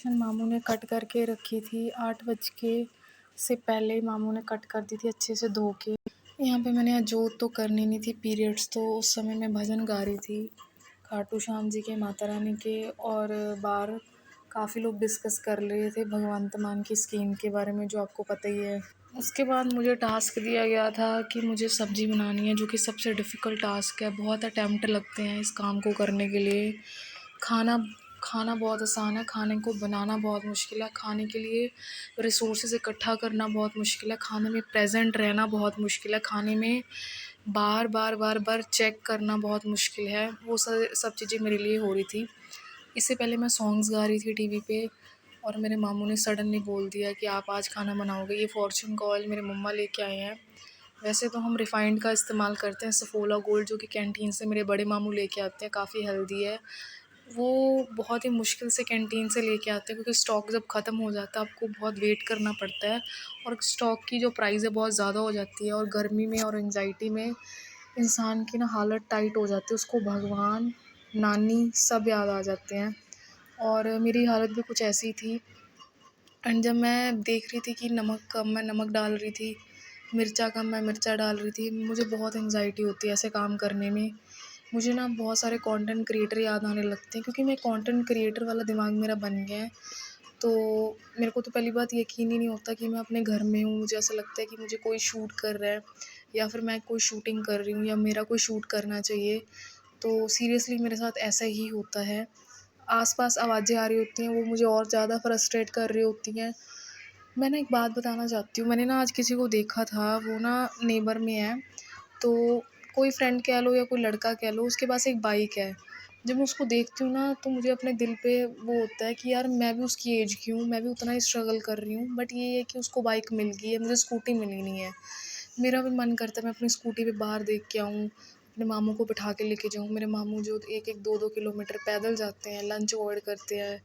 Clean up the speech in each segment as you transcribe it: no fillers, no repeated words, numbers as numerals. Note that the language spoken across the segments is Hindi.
मामू ने कट करके रखी थी 8 बज के से पहले ही मामू ने कट कर दी थी अच्छे से धो के। यहाँ पे मैंने आज जोत तो करनी नहीं थी पीरियड्स, तो उस समय मैं भजन गा रही थी खाटू श्याम जी के, माता रानी के। और बाहर काफ़ी लोग डिस्कस कर रहे थे भगवंत मान की स्कीम के बारे में, जो आपको पता ही है। उसके बाद मुझे टास्क दिया गया था कि मुझे सब्ज़ी बनानी है, जो कि सबसे डिफ़िकल्ट टास्क है। बहुत अटैम्प्ट लगते हैं इस काम को करने के लिए। खाना खाना बहुत आसान है, खाने को बनाना बहुत मुश्किल है। खाने के लिए रिसोर्सेज इकट्ठा करना बहुत मुश्किल है। खाने में प्रेजेंट रहना बहुत मुश्किल है। खाने में बार बार बार बार चेक करना बहुत मुश्किल है। वो सब चीज़ें मेरे लिए हो रही थी। इससे पहले मैं सॉन्ग्स गा रही थी टीवी पे, और मेरे मामू ने सडनली बोल दिया कि आप आज खाना बनाओगे। ये फॉर्चून का ऑयल मेरे मम्मा लेके आए हैं। वैसे तो हम रिफ़ाइंड का इस्तेमाल करते हैं, सफोला गोल्ड, जो कि कैंटीन से मेरे बड़े मामू लेके आते हैं, काफ़ी हेल्दी है। वो बहुत ही मुश्किल से कैंटीन से लेके आते हैं, क्योंकि स्टॉक जब ख़त्म हो जाता है आपको बहुत वेट करना पड़ता है, और स्टॉक की जो प्राइस है बहुत ज़्यादा हो जाती है। और गर्मी में और एंग्जाइटी में इंसान की ना हालत टाइट हो जाती है, उसको भगवान, नानी सब याद आ जाते हैं। और मेरी हालत भी कुछ ऐसी थी। एंड जब मैं देख रही थी कि नमक कम, मैं नमक डाल रही थी, मिर्चा कम, मैं मिर्चा डाल रही थी। मुझे बहुत एंग्जाइटी होती है ऐसे काम करने में। मुझे ना बहुत सारे कंटेंट क्रिएटर याद आने लगते हैं, क्योंकि मैं कंटेंट क्रिएटर वाला दिमाग मेरा बन गया है। तो मेरे को तो पहली बात यकीन ही नहीं होता कि मैं अपने घर में हूँ। मुझे ऐसा लगता है कि मुझे कोई शूट कर रहा है, या फिर मैं कोई शूटिंग कर रही हूँ, या मेरा कोई शूट करना चाहिए। तो सीरियसली मेरे साथ ऐसा ही होता है। आस-पास आवाज़ें आ रही होती हैं, वो मुझे और ज़्यादा फ्रस्ट्रेट कर रही होती हैं। मैं ना एक बात बताना चाहती हूँ, मैंने ना आज किसी को देखा था, वो ना नेबर में है। तो कोई फ्रेंड कह लो या कोई लड़का कह लो, उसके पास एक बाइक है। जब मैं उसको देखती हूँ ना, तो मुझे अपने दिल पे वो होता है कि यार मैं भी उसकी एज की हूँ, मैं भी उतना ही स्ट्रगल कर रही हूँ। बट ये है कि उसको बाइक मिल गई है, मुझे स्कूटी मिली नहीं है। मेरा भी मन करता है मैं अपनी स्कूटी पे बाहर देख के आऊँ, अपने मामू को बिठा के लेके जाऊँ। मेरे मामू जो 1-1, 2-2 किलोमीटर पैदल जाते हैं, लंच अवॉइड करते हैं।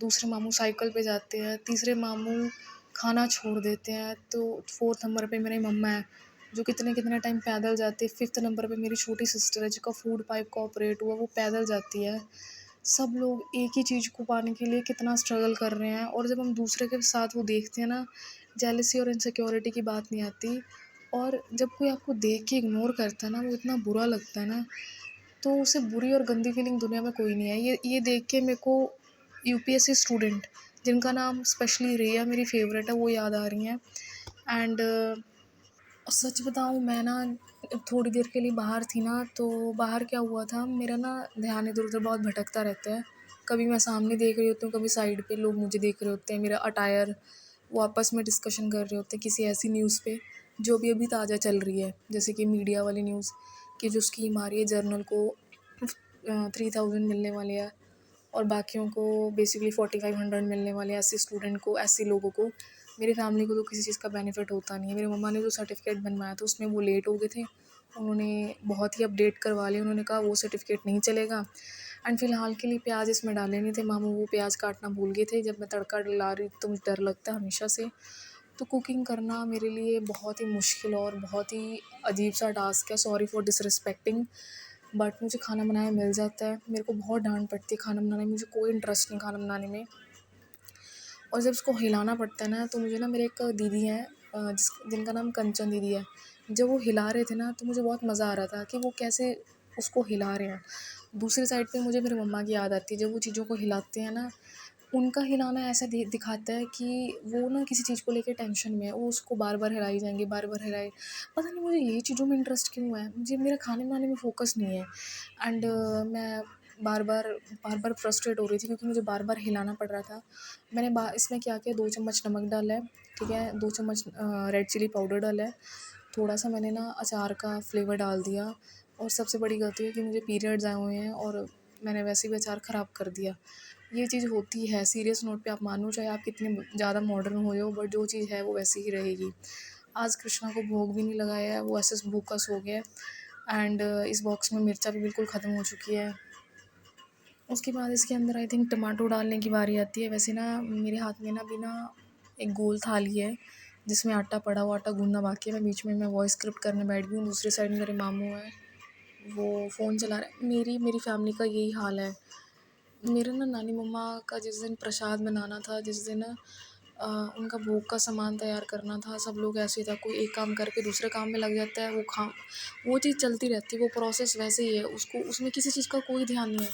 दूसरे मामू साइकिल पे जाते हैं, तीसरे मामू खाना छोड़ देते हैं। तो 4th नंबर पे मेरी मम्मा है, जो कितने टाइम पैदल जाती है। 5th नंबर पे मेरी छोटी सिस्टर है, जिसका फूड पाइप का ऑपरेट हुआ, वो पैदल जाती है। सब लोग एक ही चीज़ को पाने के लिए कितना स्ट्रगल कर रहे हैं, और जब हम दूसरे के साथ वो देखते हैं ना, जेलसी और इनसिक्योरिटी की बात नहीं आती। और जब कोई आपको देख के इग्नोर करता है ना, वो इतना बुरा लगता है ना। तो उससे बुरी और गंदी फीलिंग दुनिया में कोई नहीं है। ये देख के मेरे को यूपीएससी स्टूडेंट, जिनका नाम स्पेशली रिया मेरी फेवरेट है, वो याद आ रही हैं। एंड सच बताऊँ, मैं ना थोड़ी देर के लिए बाहर थी ना, तो बाहर क्या हुआ था, मेरा ना ध्यान इधर-उधर बहुत भटकता रहता है। कभी मैं सामने देख रही होती हूँ, कभी साइड पे लोग मुझे देख रहे होते हैं, मेरा अटायर, वो आपस में डिस्कशन कर रहे होते हैं किसी ऐसी न्यूज़ पे जो अभी-अभी ताज़ा चल रही है। जैसे कि मीडिया वाली न्यूज़, कि जो स्कीम आ रही है जर्नल को 3000 मिलने वाले हैं, और बाकियों को बेसिकली 4500 मिलने वाले हैं। ऐसे स्टूडेंट को, ऐसे लोगों को। मेरी फैमिली को तो किसी चीज़ का बेनिफिट होता नहीं है। मेरी मम्मा ने जो सर्टिफिकेट बनवाया था, उसमें वो लेट हो गए थे। उन्होंने बहुत ही अपडेट करवा लिया। उन्होंने कहा वो सर्टिफिकेट नहीं चलेगा। एंड फ़िलहाल के लिए प्याज इसमें डाले नहीं थे मामू, वो प्याज काटना भूल गए थे। जब मैं तड़का डला रही तो मुझे डर लगता है हमेशा से। तो कुकिंग करना मेरे लिए बहुत ही मुश्किल और बहुत ही अजीब सा टास्क है। सॉरी फॉर डिसरिस्पेक्टिंग, बट मुझे खाना बनाया मिल जाता है। मेरे को बहुत डांट पड़ती है खाना बनाने में, मुझे कोई इंटरेस्ट नहीं खाना बनाने में। और जब उसको हिलाना पड़ता है ना, तो मुझे ना, मेरे एक दीदी हैं, जिनका नाम कंचन दीदी है। जब वो हिला रहे थे ना, तो मुझे बहुत मज़ा आ रहा था कि वो कैसे उसको हिला रहे हैं। दूसरी साइड पे मुझे मेरी मम्मा की याद आती है, जब वो चीज़ों को हिलाते हैं ना, उनका हिलाना ऐसा दिखाता है कि वो ना किसी चीज़ को लेके टेंशन में है, वो उसको बार बार हिलाई जाएंगे, बार बार हिलाए। पता नहीं मुझे ये चीज़ों में इंटरेस्ट क्यों है, मुझे मेरा खाने बनाने में फोकस नहीं है। एंड मैं बार बार फ्रस्ट्रेट हो रही थी, क्योंकि मुझे बार बार हिलाना पड़ रहा था। मैंने इसमें क्या किया, 2 चम्मच नमक डाला है, ठीक है, 2 चम्मच रेड चिली पाउडर डाला है, थोड़ा सा मैंने ना अचार का फ्लेवर डाल दिया। और सबसे बड़ी गलती है कि मुझे पीरियड्स आए हुए हैं, और मैंने वैसे भी अचार ख़राब कर दिया। ये चीज़ होती है। सीरियस नोट पे आप मानो, चाहे आप कितने ज़्यादा मॉडर्न हो जाओ, बट जो चीज़ है वो वैसी ही रहेगी। आज कृष्णा को भोग भी नहीं लगाया है, वो ऐसे भूखा सो गया है। एंड इस बॉक्स में मिर्चा भी बिल्कुल ख़त्म हो चुकी है। उसके बाद इसके अंदर आई थिंक टमाटो डालने की बारी आती है। वैसे ना मेरे हाथ में ना अभी ना एक गोल थाली है, जिसमें आटा पड़ा हुआ, आटा गूंदना बाकी है। मैं बीच में वॉइस स्क्रिप्ट करने बैठ गई हूँ। दूसरी साइड में मेरे मामू हैं, वो फ़ोन चला रहे हैं। मेरी फैमिली का यही हाल है। मेरे ना नानी मम्मा का जिस दिन प्रसाद बनाना था, जिस दिन उनका भोग का सामान तैयार करना था, सब लोग ऐसे ही था, कोई एक काम करके दूसरे काम में लग जाता है, वो चीज़ चलती रहती है, वो प्रोसेस वैसे ही है, उसको उसमें किसी चीज़ का कोई ध्यान नहीं है।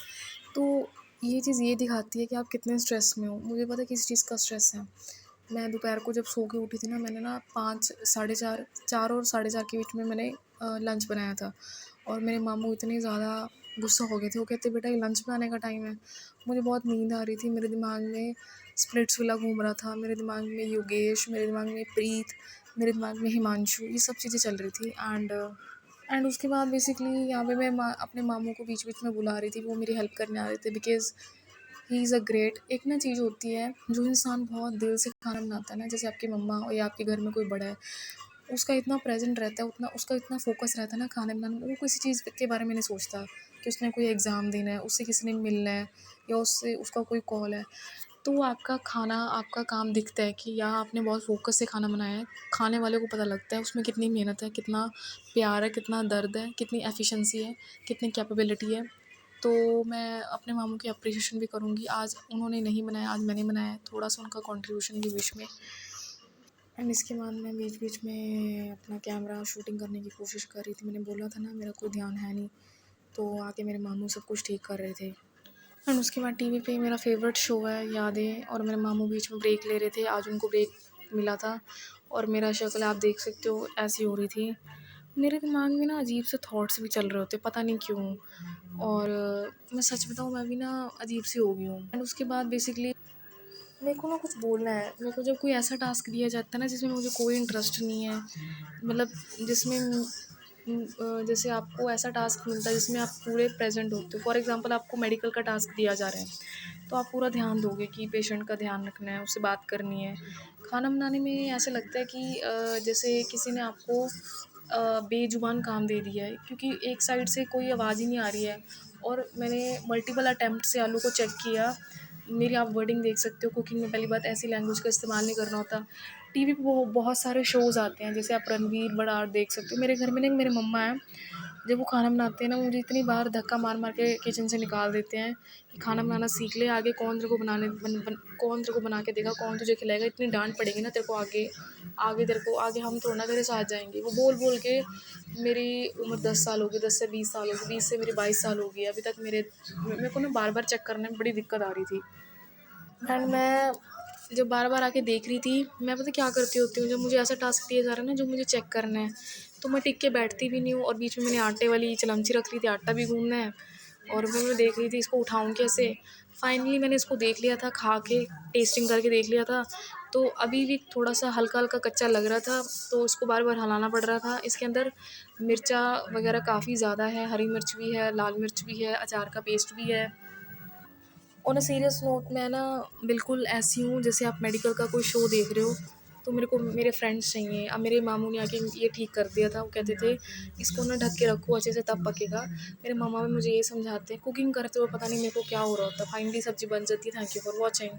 तो ये चीज़ ये दिखाती है कि आप कितने स्ट्रेस में हो। मुझे पता है किस चीज़ का स्ट्रेस है। मैं दोपहर को जब सो के उठी थी ना, मैंने ना 5 साढ़े 4 4 और साढ़े 4 के बीच में मैंने लंच बनाया था, और मेरे मामू इतने ज़्यादा गुस्सा हो गए थे। वो कहते, बेटा ये लंच बनाने का टाइम है। मुझे बहुत नींद आ रही थी, मेरे दिमाग में स्प्लिट्सविला घूम रहा था, मेरे दिमाग में योगेश, मेरे दिमाग में प्रीत, मेरे दिमाग में हिमांशु, ये सब चीज़ें चल रही थी। एंड उसके बाद बेसिकली यहाँ पे मैं अपने मामू को बीच बीच में बुला रही थी, वो मेरी हेल्प करने आ रहे थे, because he is a great. एक ना चीज़ होती है, जो इंसान बहुत दिल से खाना बनाता है ना, जैसे आपकी मम्मा और या आपके घर में कोई बड़ा है, उसका इतना प्रेजेंट रहता है, उतना उसका इतना फोकस रहता है ना खाने बनाने में, वो किसी चीज़ के बारे में नहीं सोचता कि उसने कोई एग्ज़ाम देना है, उससे किसी ने मिलना है, या उससे उसका कोई कॉल है। तो वो आपका खाना, आपका काम दिखता है कि यहाँ आपने बहुत फ़ोकस से खाना बनाया है। खाने वाले को पता लगता है उसमें कितनी मेहनत है, कितना प्यार है, कितना दर्द है, कितनी एफ़िशिएंसी है, कितनी कैपेबिलिटी है। तो मैं अपने मामू की एप्रिसिएशन भी करूँगी। आज उन्होंने नहीं बनाया, आज मैंने बनाया है, थोड़ा-सा उनका कंट्रीब्यूशन भी विश में। एंड इसके बाद मैं बीच-बीच में अपना कैमरा शूटिंग करने की कोशिश कर रही थी। मैंने बोला था ना, मेरा कोई ध्यान है नहीं, तो आके मेरे मामू सब कुछ ठीक कर रहे थे। एंड उसके बाद टीवी पे मेरा फ़ेवरेट शो है यादें, और मेरे मामू बीच में ब्रेक ले रहे थे, आज उनको ब्रेक मिला था, और मेरा शक्ल आप देख सकते हो ऐसी हो रही थी। मेरे दिमाग में ना अजीब से थॉट्स भी चल रहे होते, पता नहीं क्यों। और मैं सच बताऊँ, मैं भी ना अजीब सी हो गई हूँ। एंड उसके बाद बेसिकली मेरे को ना कुछ बोलना है। मेरे को जब कोई ऐसा टास्क दिया जाता है ना, जिसमें मुझे कोई इंटरेस्ट नहीं है, मतलब जिसमें जैसे आपको ऐसा टास्क मिलता है जिसमें आप पूरे प्रेजेंट होते हो। फॉर एग्जांपल आपको मेडिकल का टास्क दिया जा रहा है, तो आप पूरा ध्यान दोगे कि पेशेंट का ध्यान रखना है, उससे बात करनी है। खाना बनाने में ऐसा लगता है कि जैसे किसी ने आपको बेजुबान काम दे दिया है, क्योंकि एक साइड से कोई आवाज़ ही नहीं आ रही है, और मैंने मल्टीपल अटैम्प्ट से आलू को चेक किया। मेरी आप वर्डिंग देख सकते हो, कुकिंग में पहली बात ऐसी लैंग्वेज का इस्तेमाल नहीं करना होता। टीवी पे बहुत सारे शोज़ आते हैं, जैसे आप रणवीर बड़ार देख सकते हो। मेरे घर में ना एक मेरे मम्मा हैं, जब वो खाना बनाते हैं ना, मुझे इतनी बार धक्का मार मार के किचन से निकाल देते हैं कि खाना बनाना सीख ले, आगे कौन तेरे को कौन तेरे को बना के देगा, कौन तुझे खिलाएगा, इतनी डांट पड़ेगी ना तेरे को आगे। तेरे को आगे हम थोड़ा ना तेरे साथ जाएंगे, वो बोल बोल के। मेरी उम्र 10 साल होगी, 10 से 20 साल होगी, 20 से मेरी 22 साल हो गई, अभी तक मेरे को ना बार बार चेक करने में बड़ी दिक्कत आ रही थी। एंड मैं जब बार बार आके देख रही थी, मैं पता क्या करती होती हूँ, जब मुझे ऐसा टास्क दिया जा रहा है ना जो मुझे चेक करना है, तो मैं टिक के बैठती भी नहीं हूँ, और बीच में मैंने आटे वाली चलमची रख ली थी, आटा भी गूंदना है, और मैं देख रही थी इसको उठाऊँ कैसे। फाइनली मैंने इसको देख लिया था, खा के टेस्टिंग करके देख लिया था, तो अभी भी थोड़ा सा हल्का हल्का कच्चा लग रहा था, तो इसको बार बार हिलाना पड़ रहा था। इसके अंदर मिर्चा वगैरह काफ़ी ज़्यादा है, हरी मिर्च भी है, लाल मिर्च भी है, अचार का पेस्ट भी है। ऑन अ सीरियस नोट, मैं ना बिल्कुल ऐसी हूँ जैसे आप मेडिकल का कोई शो देख रहे हो, तो मेरे को मेरे फ्रेंड्स चाहिए। अब मेरे मामू ने आके ये ठीक कर दिया था, वो कहते थे इसको ना ढक के रखो अच्छे से, तब पकेगा। मेरे मामा भी मुझे ये समझाते हैं, कुकिंग करते हुए पता नहीं मेरे को क्या हो रहा होता। फाइनली सब्जी बन जाती है। Thank you for watching.